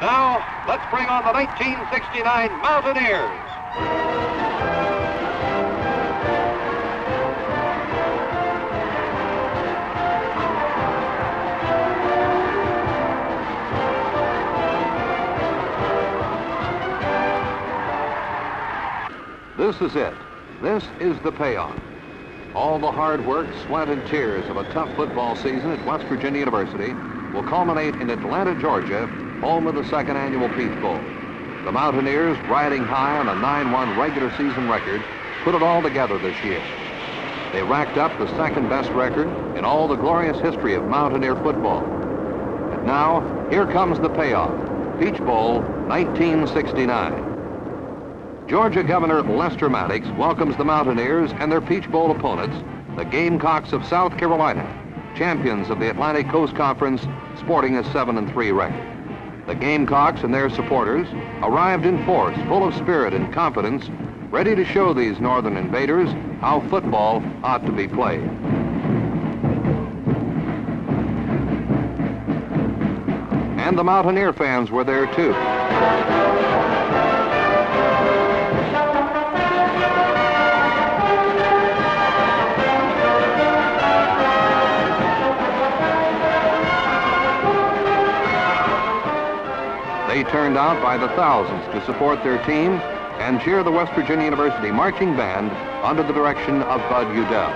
Now, let's bring on the 1969 Mountaineers. This is it. This is the payoff. All the hard work, sweat, and tears of a tough football season at West Virginia University will culminate in Atlanta, Georgia, home of the second annual Peach Bowl. The Mountaineers, riding high on a 9-1 regular season record, put it all together this year. They racked up the second best record in all the glorious history of Mountaineer football. And now, here comes the payoff. Peach Bowl, 1969. Georgia Governor Lester Maddox welcomes the Mountaineers and their Peach Bowl opponents, the Gamecocks of South Carolina, champions of the Atlantic Coast Conference, sporting a 7-3 record. The Gamecocks and their supporters arrived in force, full of spirit and confidence, ready to show these northern invaders how football ought to be played. And the Mountaineer fans were there too. They turned out by the thousands to support their team and cheer the West Virginia University Marching Band under the direction of Bud Udell.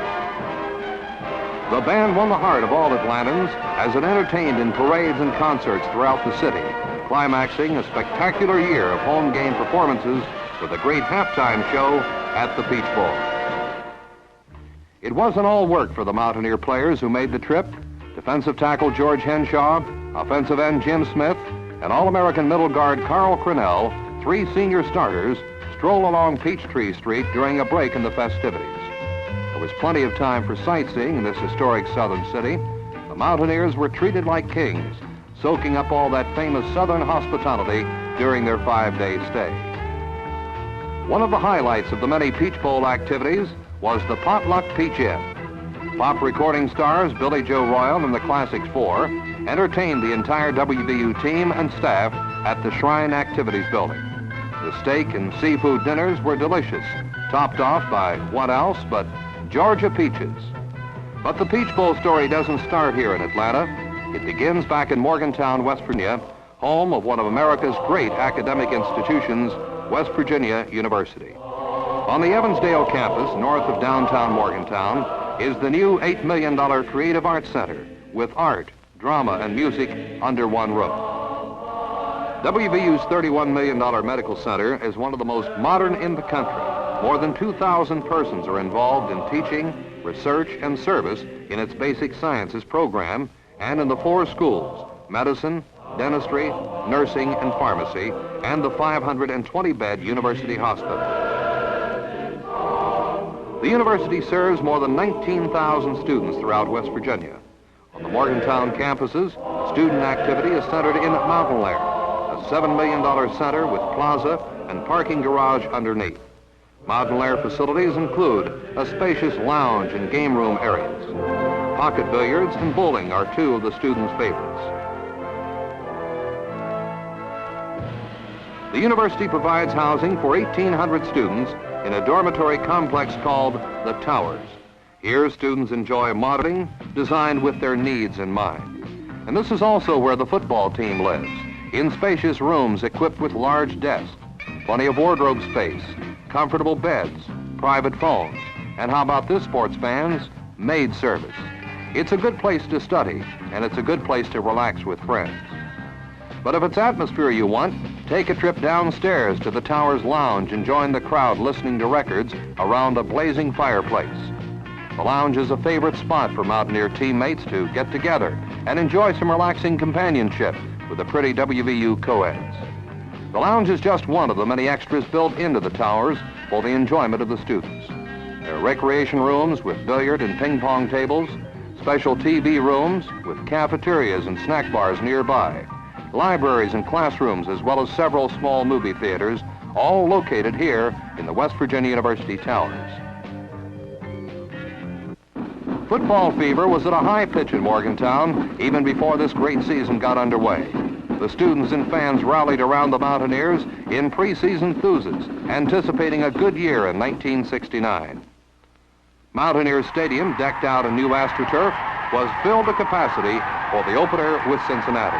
The band won the heart of all Atlantans as it entertained in parades and concerts throughout the city, climaxing a spectacular year of home game performances with a great halftime show at the Peach Bowl. It wasn't all work for the Mountaineer players who made the trip. Defensive tackle George Henshaw, offensive end Jim Smith, and All-American middle guard Carl Crennel, three senior starters, strolled along Peachtree Street during a break in the festivities. There was plenty of time for sightseeing in this historic southern city. The Mountaineers were treated like kings, soaking up all that famous southern hospitality during their 5-day stay. One of the highlights of the many Peach Bowl activities was the Potluck Peach Inn. Pop recording stars Billy Joe Royal and the Classics 4 entertained the entire WVU team and staff at the Shrine Activities Building. The steak and seafood dinners were delicious, topped off by what else but Georgia peaches. But the Peach Bowl story doesn't start here in Atlanta. It begins back in Morgantown, West Virginia, home of one of America's great academic institutions, West Virginia University. On the Evansdale campus, north of downtown Morgantown, is the new $8 million Creative Arts Center with art, drama, and music under one roof. WVU's $31 million medical center is one of the most modern in the country. More than 2,000 persons are involved in teaching, research, and service in its basic sciences program and in the 4 schools, medicine, dentistry, nursing, and pharmacy, and the 520-bed University Hospital. The university serves more than 19,000 students throughout West Virginia. On the Morgantown campuses, student activity is centered in Mountain Lair, a $7 million center with plaza and parking garage underneath. Mountain Lair facilities include a spacious lounge and game room areas. Pocket billiards and bowling are 2 of the students' favorites. The university provides housing for 1,800 students in a dormitory complex called the Towers. Here, students enjoy modeling designed with their needs in mind. And this is also where the football team lives, in spacious rooms equipped with large desks, plenty of wardrobe space, comfortable beds, private phones, and how about this, sports fans? Maid service. It's a good place to study, and it's a good place to relax with friends. But if it's atmosphere you want, take a trip downstairs to the Towers Lounge and join the crowd listening to records around a blazing fireplace. The lounge is a favorite spot for Mountaineer teammates to get together and enjoy some relaxing companionship with the pretty WVU co-eds. The lounge is just one of the many extras built into the Towers for the enjoyment of the students. There are recreation rooms with billiard and ping pong tables, special TV rooms with cafeterias and snack bars nearby, libraries and classrooms, as well as several small movie theaters, all located here in the West Virginia University Towers. Football fever was at a high pitch in Morgantown even before this great season got underway. The students and fans rallied around the Mountaineers in preseason thuses, anticipating a good year in 1969. Mountaineers Stadium, decked out in new AstroTurf, was filled to capacity for the opener with Cincinnati.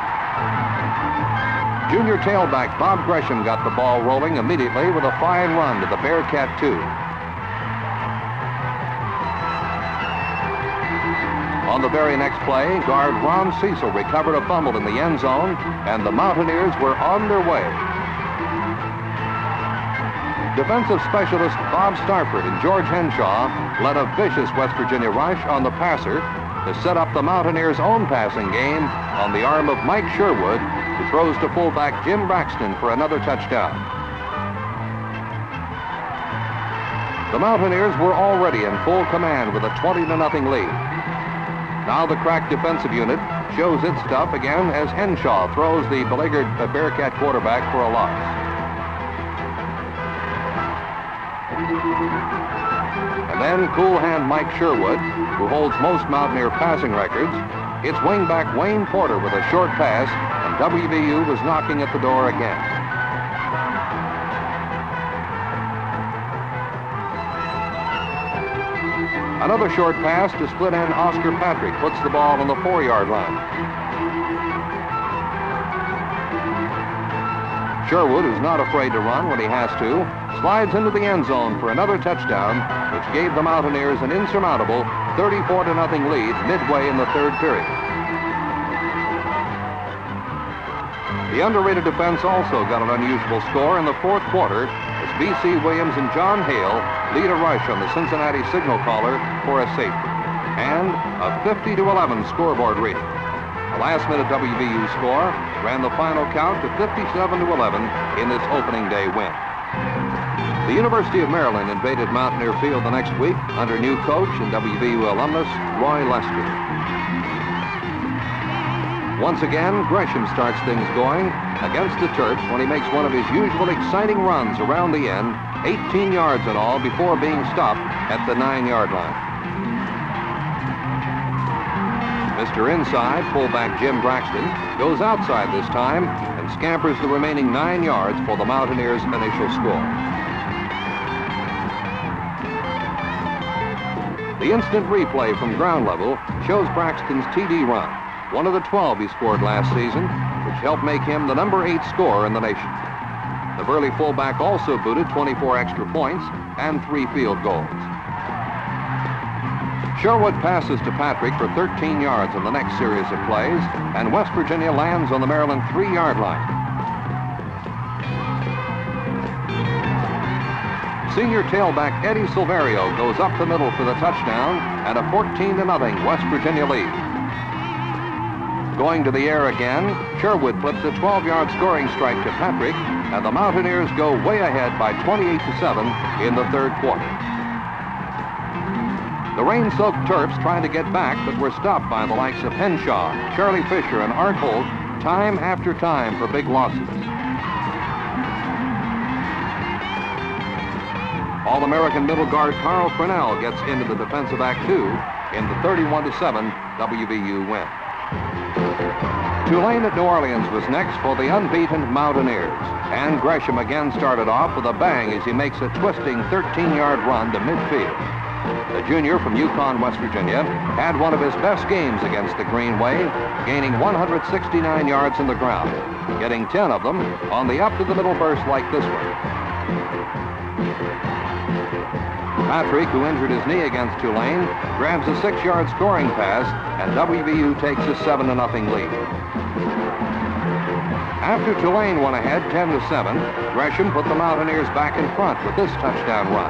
Junior tailback Bob Gresham got the ball rolling immediately with a fine run to the Bearcat 2. On the very next play, guard Ron Cecil recovered a fumble in the end zone, and the Mountaineers were on their way. Defensive specialist Bob Starford and George Henshaw led a vicious West Virginia rush on the passer to set up the Mountaineers' own passing game on the arm of Mike Sherwood, who throws to fullback Jim Braxton for another touchdown. The Mountaineers were already in full command with a 20-0 lead. Now the crack defensive unit shows its stuff again as Henshaw throws the beleaguered Bearcat quarterback for a loss. And then cool hand Mike Sherwood, who holds most Mountaineer passing records, hits wingback Wayne Porter with a short pass, and WVU was knocking at the door again. Another short pass to split end Oscar Patrick puts the ball on the 4-yard line. Sherwood, who's not afraid to run when he has to, slides into the end zone for another touchdown, which gave the Mountaineers an insurmountable 34-0 lead midway in the third period. The underrated defense also got an unusual score in the fourth quarter as B.C. Williams and John Hale lead a rush on the Cincinnati signal caller for a safety, and a 50-11 scoreboard reading. The last-minute WVU score ran the final count to 57-11 in this opening day win. The University of Maryland invaded Mountaineer Field the next week under new coach and WVU alumnus Roy Lester. Once again, Gresham starts things going against the Terps when he makes one of his usual exciting runs around the end, 18 yards in all, before being stopped at the 9-yard line. Mr. Inside, fullback Jim Braxton, goes outside this time and scampers the remaining 9 yards for the Mountaineers' initial score. The instant replay from ground level shows Braxton's TD run, one of the 12 he scored last season, which helped make him the number 8 scorer in the nation. The Burley fullback also booted 24 extra points and 3 field goals. Sherwood passes to Patrick for 13 yards in the next series of plays, and West Virginia lands on the Maryland 3-yard line. Senior tailback Eddie Silverio goes up the middle for the touchdown, and a 14-0 West Virginia lead. Going to the air again, Sherwood flips a 12-yard scoring strike to Patrick, and the Mountaineers go way ahead by 28-7 in the third quarter. The rain-soaked Terps tried to get back, but were stopped by the likes of Henshaw, Charlie Fisher, and Art Holt time after time for big losses. All-American middle guard Carl Fresnel gets into the defensive act too in the 31-7 WVU win. Tulane at New Orleans was next for the unbeaten Mountaineers, and Gresham again started off with a bang as he makes a twisting 13-yard run to midfield. The junior from Yukon, West Virginia, had one of his best games against the Green Wave, gaining 169 yards in the ground, getting 10 of them on the up-to-the-middle burst like this one. Patrick, who injured his knee against Tulane, grabs a 6-yard scoring pass, and WVU takes a 7-0 lead. After Tulane went ahead 10-7, Gresham put the Mountaineers back in front with this touchdown run.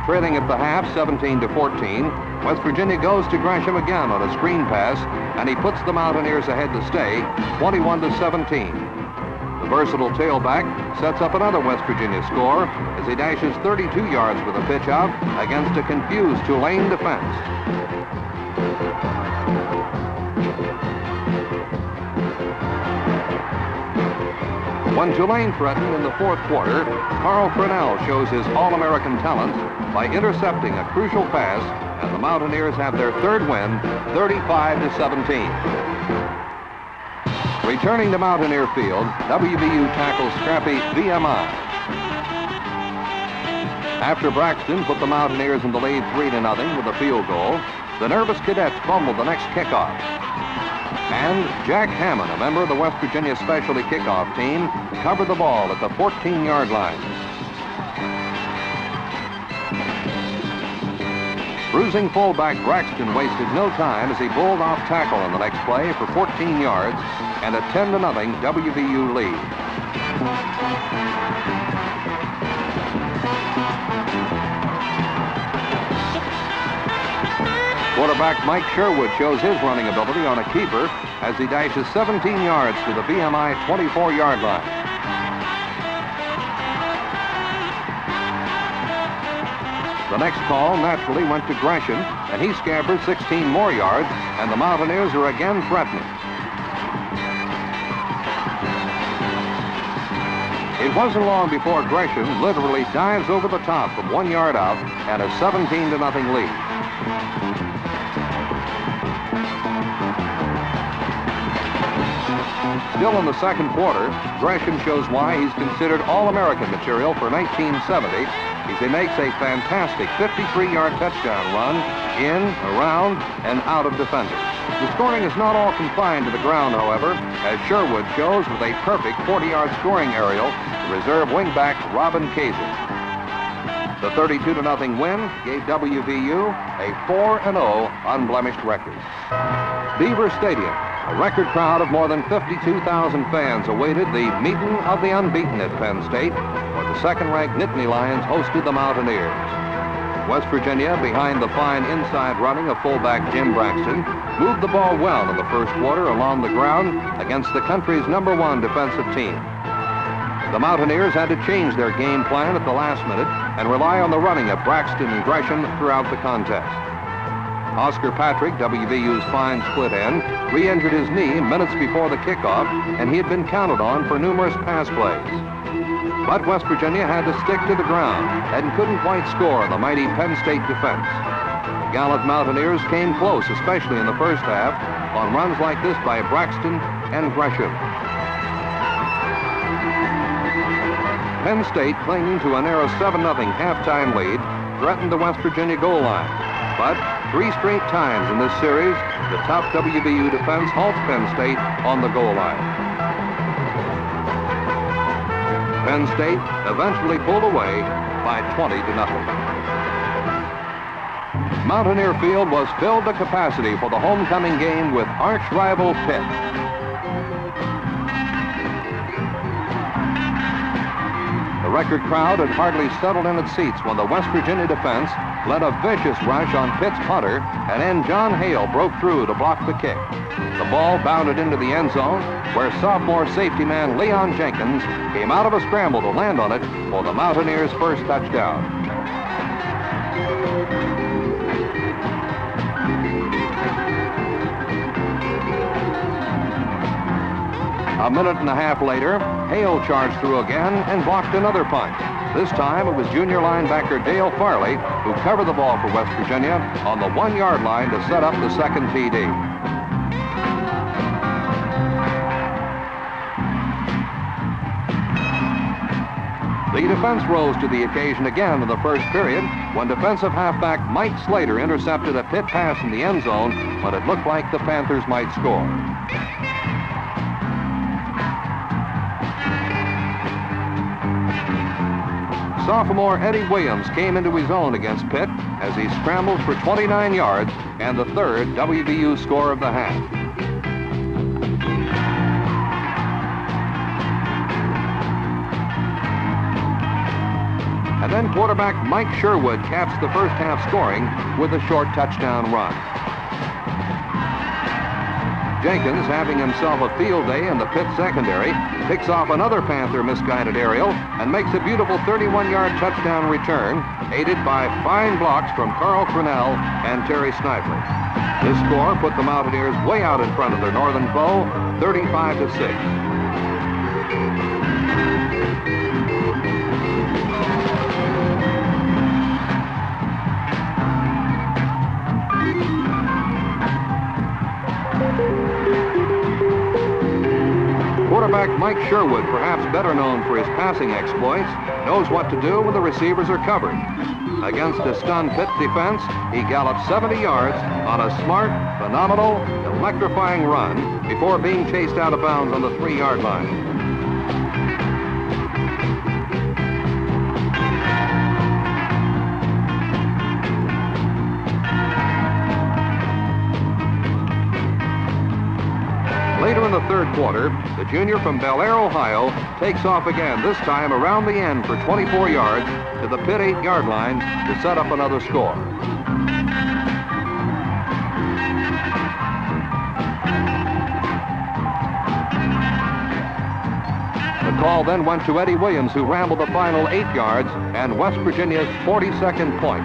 Trailing at the half 17-14, West Virginia goes to Gresham again on a screen pass, and he puts the Mountaineers ahead to stay 21-17. The versatile tailback sets up another West Virginia score as he dashes 32 yards with a pitch out against a confused Tulane defense. When Tulane threatened in the fourth quarter, Carl Fresnel shows his All-American talent by intercepting a crucial pass, and the Mountaineers have their third win, 35-17. Returning to Mountaineer Field, WVU tackles scrappy VMI. After Braxton put the Mountaineers in the lead 3-0 with a field goal, the nervous cadets fumbled the next kickoff. And Jack Hammond, a member of the West Virginia Specialty Kickoff Team, covered the ball at the 14-yard line. Bruising fullback Braxton wasted no time as he bowled off tackle on the next play for 14 yards and a 10-0 WVU lead. Quarterback Mike Sherwood shows his running ability on a keeper as he dashes 17 yards to the VMI 24-yard line. The next call naturally went to Gresham, and he scampered 16 more yards, and the Mountaineers are again threatening. It wasn't long before Gresham literally dives over the top from 1 yard out and a 17-0 lead. Still in the second quarter, Gresham shows why he's considered All-American material for 1970 as he makes a fantastic 53-yard touchdown run in, around, and out of defenders. The scoring is not all confined to the ground, however, as Sherwood shows with a perfect 40-yard scoring aerial to reserve wingback Robin Kaiser. The 32-0 win gave WVU a 4-0 unblemished record. Beaver Stadium, a record crowd of more than 52,000 fans awaited the meeting of the unbeaten at Penn State, where the second-ranked Nittany Lions hosted the Mountaineers. West Virginia, behind the fine inside running of fullback Jim Braxton, moved the ball well in the first quarter along the ground against the country's #1 defensive team. The Mountaineers had to change their game plan at the last minute and rely on the running of Braxton and Gresham throughout the contest. Oscar Patrick, WVU's fine split end, re-injured his knee minutes before the kickoff, and he had been counted on for numerous pass plays. But West Virginia had to stick to the ground and couldn't quite score on the mighty Penn State defense. The gallant Mountaineers came close, especially in the first half, on runs like this by Braxton and Gresham. Penn State, clinging to a narrow 7-0 halftime lead, threatened the West Virginia goal line. But 3 straight times in this series, the top WVU defense halts Penn State on the goal line. Penn State eventually pulled away by 20-0. Mountaineer Field was filled to capacity for the homecoming game with arch rival Pitt. The record crowd had hardly settled in its seats when the West Virginia defense led a vicious rush on Pitt's punter, and then John Hale broke through to block the kick. The ball bounded into the end zone, where sophomore safety man Leon Jenkins came out of a scramble to land on it for the Mountaineers' first touchdown. A minute and a half later, Hale charged through again and blocked another punt. This time it was junior linebacker Dale Farley who covered the ball for West Virginia on the 1-yard line to set up the second TD. The defense rose to the occasion again in the first period when defensive halfback Mike Slater intercepted a Pitt pass in the end zone when it looked like the Panthers might score. Sophomore Eddie Williams came into his own against Pitt as he scrambled for 29 yards and the third WVU score of the half. And then quarterback Mike Sherwood caps the first half scoring with a short touchdown run. Jenkins, having himself a field day in the Pitt secondary, picks off another Panther misguided aerial and makes a beautiful 31-yard touchdown return, aided by fine blocks from Carl Crennel and Terry Snively. This score put the Mountaineers way out in front of their northern foe, 35-6. Quarterback Mike Sherwood, perhaps better known for his passing exploits, knows what to do when the receivers are covered. Against a stunned Pitt defense, he galloped 70 yards on a smart, phenomenal, electrifying run before being chased out of bounds on the 3-yard line. Later in the third quarter, the junior from Bel Air, Ohio, takes off again, this time around the end for 24 yards to the Pitt 8-yard line to set up another score. The call then went to Eddie Williams, who rambled the final 8 yards and West Virginia's 42nd point.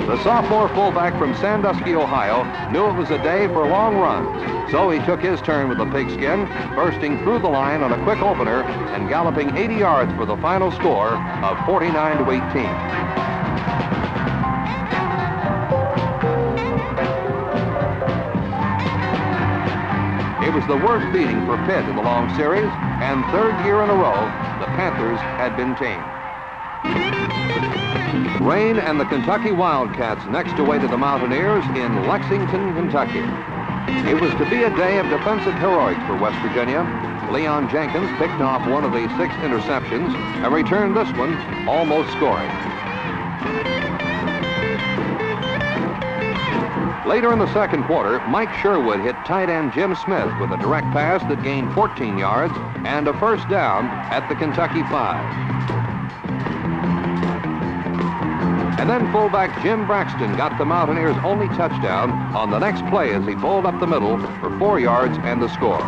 The sophomore fullback from Sandusky, Ohio, knew it was a day for long runs, so he took his turn with the pigskin, bursting through the line on a quick opener and galloping 80 yards for the final score of 49-18. It was the worst beating for Pitt in the long series, and third year in a row, the Panthers had been tamed. Rain and the Kentucky Wildcats next awaited the Mountaineers in Lexington, Kentucky. It was to be a day of defensive heroics for West Virginia. Leon Jenkins picked off one of the 6 interceptions and returned this one, almost scoring. Later in the second quarter, Mike Sherwood hit tight end Jim Smith with a direct pass that gained 14 yards and a first down at the Kentucky 5. And then fullback Jim Braxton got the Mountaineers' only touchdown on the next play as he bowled up the middle for 4 yards and the score.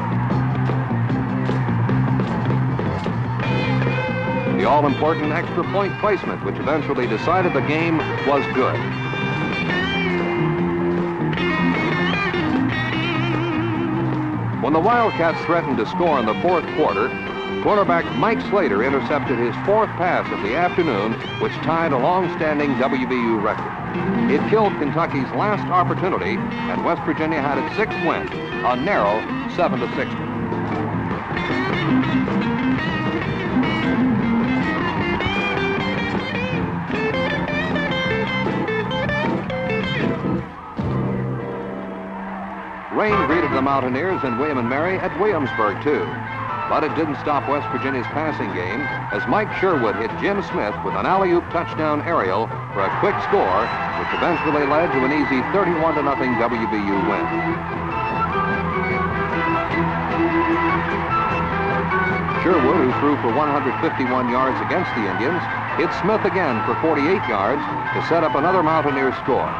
The all-important extra point placement, which eventually decided the game, was good. When the Wildcats threatened to score in the fourth quarter, quarterback Mike Slater intercepted his 4th pass of the afternoon, which tied a long-standing WVU record. It killed Kentucky's last opportunity, and West Virginia had its 6th win, a narrow 7-6 win. Rain greeted the Mountaineers and William & Mary at Williamsburg, too. But it didn't stop West Virginia's passing game as Mike Sherwood hit Jim Smith with an alley-oop touchdown aerial for a quick score, which eventually led to an easy 31-0 WVU win. Sherwood, who threw for 151 yards against the Indians, hit Smith again for 48 yards to set up another Mountaineers score.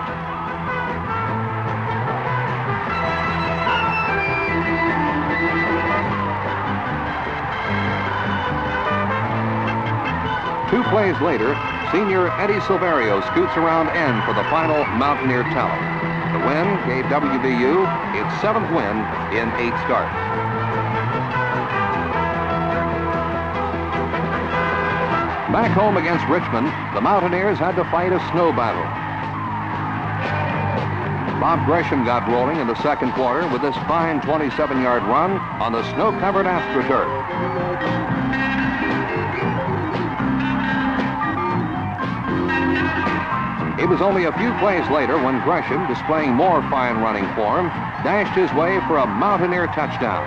Two plays later, senior Eddie Silverio scoots around end for the final Mountaineer tally. The win gave WVU its 7th win in 8 starts. Back home against Richmond, the Mountaineers had to fight a snow battle. Bob Gresham got rolling in the second quarter with this fine 27-yard run on the snow-covered AstroTurf. It was only a few plays later when Gresham, displaying more fine running form, dashed his way for a Mountaineer touchdown.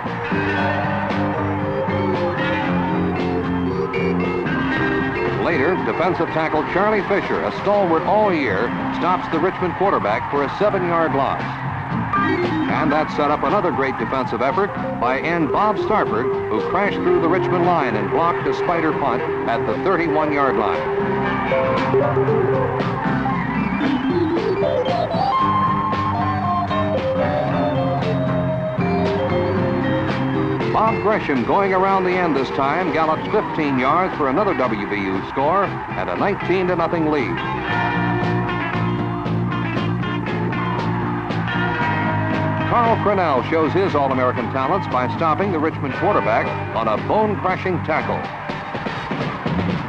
Later, defensive tackle Charlie Fisher, a stalwart all year, stops the Richmond quarterback for a 7-yard loss. And that set up another great defensive effort by end Bob Starford, who crashed through the Richmond line and blocked a spider punt at the 31-yard line. Bob Gresham, going around the end this time, gallops 15 yards for another WVU score and a 19-0 lead. Carl Crennel shows his All-American talents by stopping the Richmond quarterback on a bone-crushing tackle.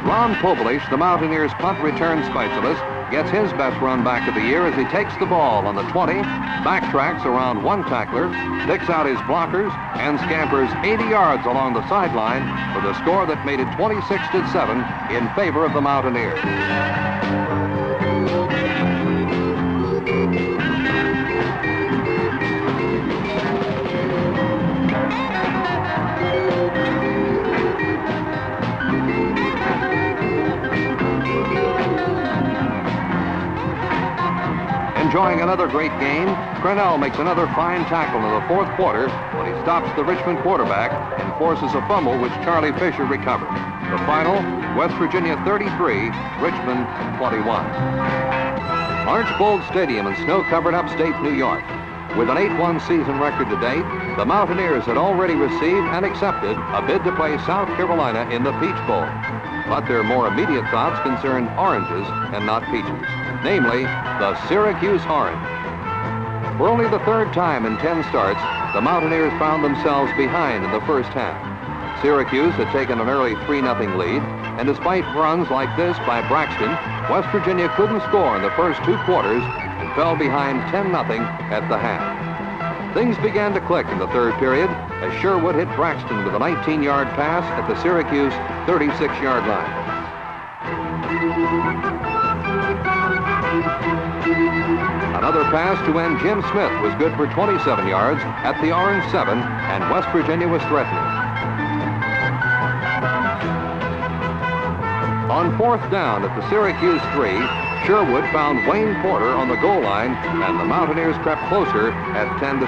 Ron Povelish, the Mountaineers' punt return specialist, gets his best run back of the year as he takes the ball on the 20, backtracks around one tackler, picks out his blockers, and scampers 80 yards along the sideline for the score that made it 26-7 in favor of the Mountaineers. Enjoying another great game, Crennel makes another fine tackle in the fourth quarter when he stops the Richmond quarterback and forces a fumble which Charlie Fisher recovered. The final, West Virginia 33, Richmond 21. Archbold Stadium in snow-covered upstate New York. With an 8-1 season record to date, the Mountaineers had already received and accepted a bid to play South Carolina in the Peach Bowl. But their more immediate thoughts concerned oranges and not peaches, namely the Syracuse Orange. For only the third time in 10 starts, the Mountaineers found themselves behind in the first half. Syracuse had taken an early 3-0 lead, and despite runs like this by Braxton, West Virginia couldn't score in the first 2 quarters and fell behind 10-0 at the half. Things began to click in the third period as Sherwood hit Braxton with a 19-yard pass at the Syracuse 36-yard line. Another pass to end Jim Smith was good for 27 yards at the Orange 7, and West Virginia was threatening. On fourth down at the Syracuse 3, Sherwood found Wayne Porter on the goal line, and the Mountaineers crept closer at 10-7.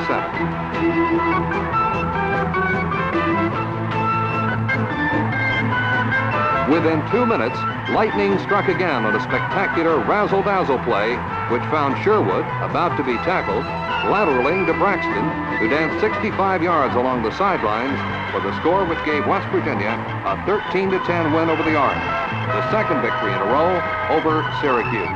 Within 2 minutes, lightning struck again on a spectacular razzle-dazzle play, which found Sherwood, about to be tackled, lateraling to Braxton, who danced 65 yards along the sidelines for the score which gave West Virginia a 13-10 win over the Orange, the second victory in a row over Syracuse.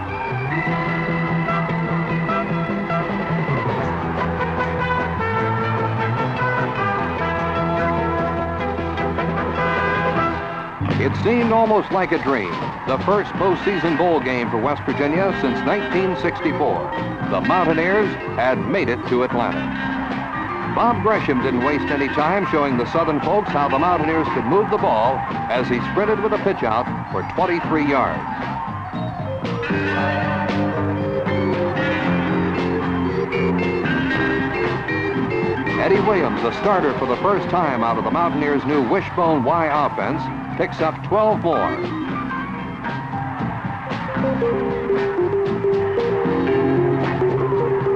It seemed almost like a dream, the first postseason bowl game for West Virginia since 1964. The Mountaineers had made it to Atlanta. Bob Gresham didn't waste any time showing the Southern folks how the Mountaineers could move the ball as he sprinted with a pitch out for 23 yards. Eddie Williams, a starter for the first time out of the Mountaineers' new Wishbone Y offense, picks up 12 more.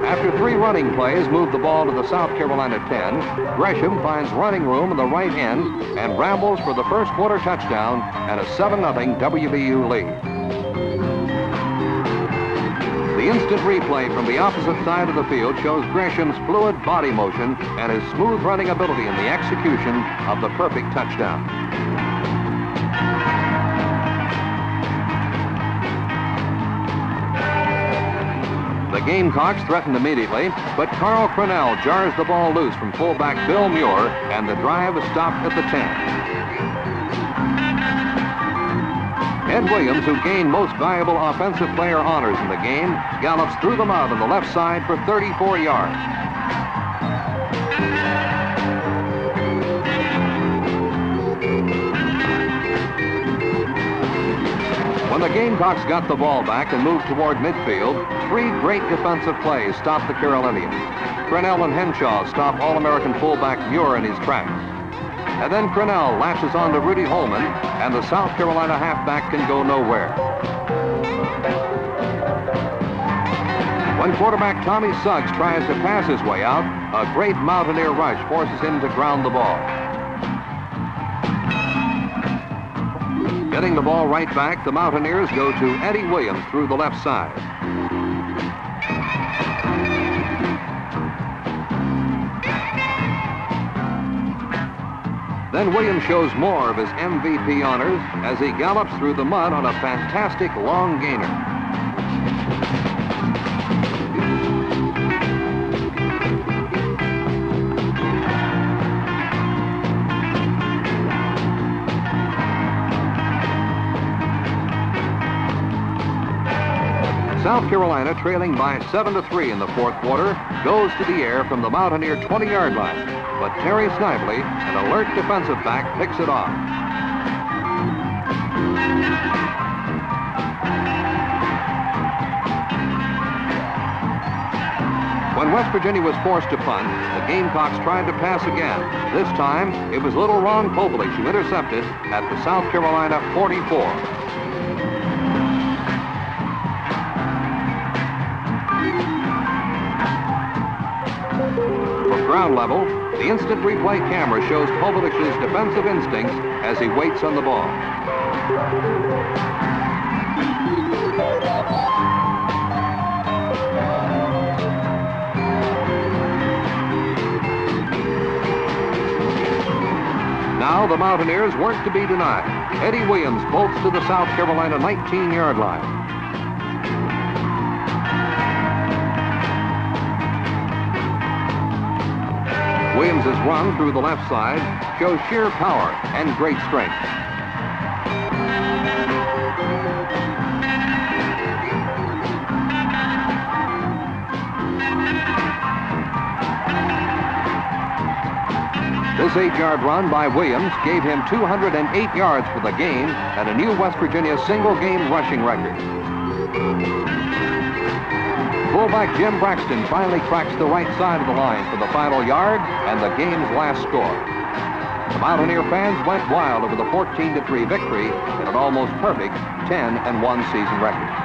After 3 running plays moved the ball to the South Carolina 10, Gresham finds running room in the right end and rambles for the first quarter touchdown and a 7-0 WVU lead. The instant replay from the opposite side of the field shows Gresham's fluid body motion and his smooth running ability in the execution of the perfect touchdown. The Gamecocks threatened immediately, but Carl Crennel jars the ball loose from fullback Bill Muir, and the drive is stopped at the 10. Ed Williams, who gained most valuable offensive player honors in the game, gallops through the mud on the left side for 34 yards. When the Gamecocks got the ball back and moved toward midfield, 3 great defensive plays stopped the Carolinians. Crennel and Henshaw stop All-American fullback Muir in his tracks. And then Crennel latches on to Rudy Holman, and the South Carolina halfback can go nowhere. When quarterback Tommy Suggs tries to pass his way out, a great Mountaineer rush forces him to ground the ball. Getting the ball right back, the Mountaineers go to Eddie Williams through the left side. Then Williams shows more of his MVP honors as he gallops through the mud on a fantastic long gainer. South Carolina, trailing by 7-3 in the fourth quarter, goes to the air from the Mountaineer 20-yard line. But Terry Snively, an alert defensive back, picks it off. When West Virginia was forced to punt, the Gamecocks tried to pass again. This time, it was little Ron Popelich who intercepted at the South Carolina 44. From ground level, the instant replay camera shows Popelich's defensive instincts as he waits on the ball. Now the Mountaineers weren't to be denied. Eddie Williams bolts to the South Carolina 19-yard line. Williams' run through the left side shows sheer power and great strength. This 8-yard run by Williams gave him 208 yards for the game and a new West Virginia single-game rushing record. Fullback Jim Braxton finally cracks the right side of the line for the final yard and the game's last score. The Mountaineer fans went wild over the 14-3 victory in an almost perfect 10-1 season record.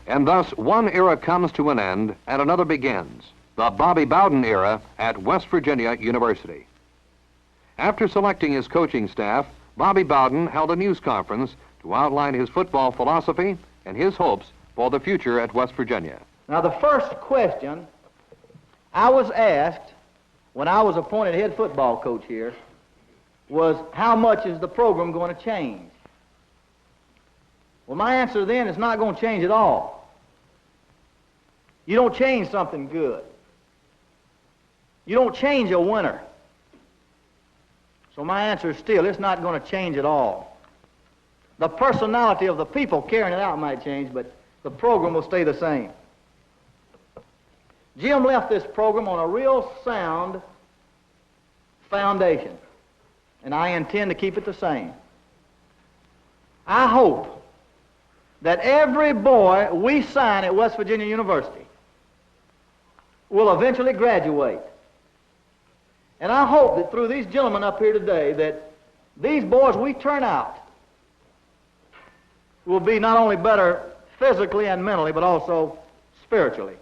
And thus, one era comes to an end and another begins, the Bobby Bowden era at West Virginia University. After selecting his coaching staff, Bobby Bowden held a news conference to outline his football philosophy and his hopes for the future at West Virginia. Now, the first question I was asked when I was appointed head football coach here was, how much is the program going to change? Well, my answer then is not going to change at all. You don't change something good. You don't change a winner. So my answer is still, it's not going to change at all. The personality of the people carrying it out might change, but the program will stay the same. Jim left this program on a real sound foundation, and I intend to keep it the same. I hope that every boy we sign at West Virginia University will eventually graduate. And I hope that through these gentlemen up here today that these boys we turn out will be not only better physically and mentally, but also spiritually.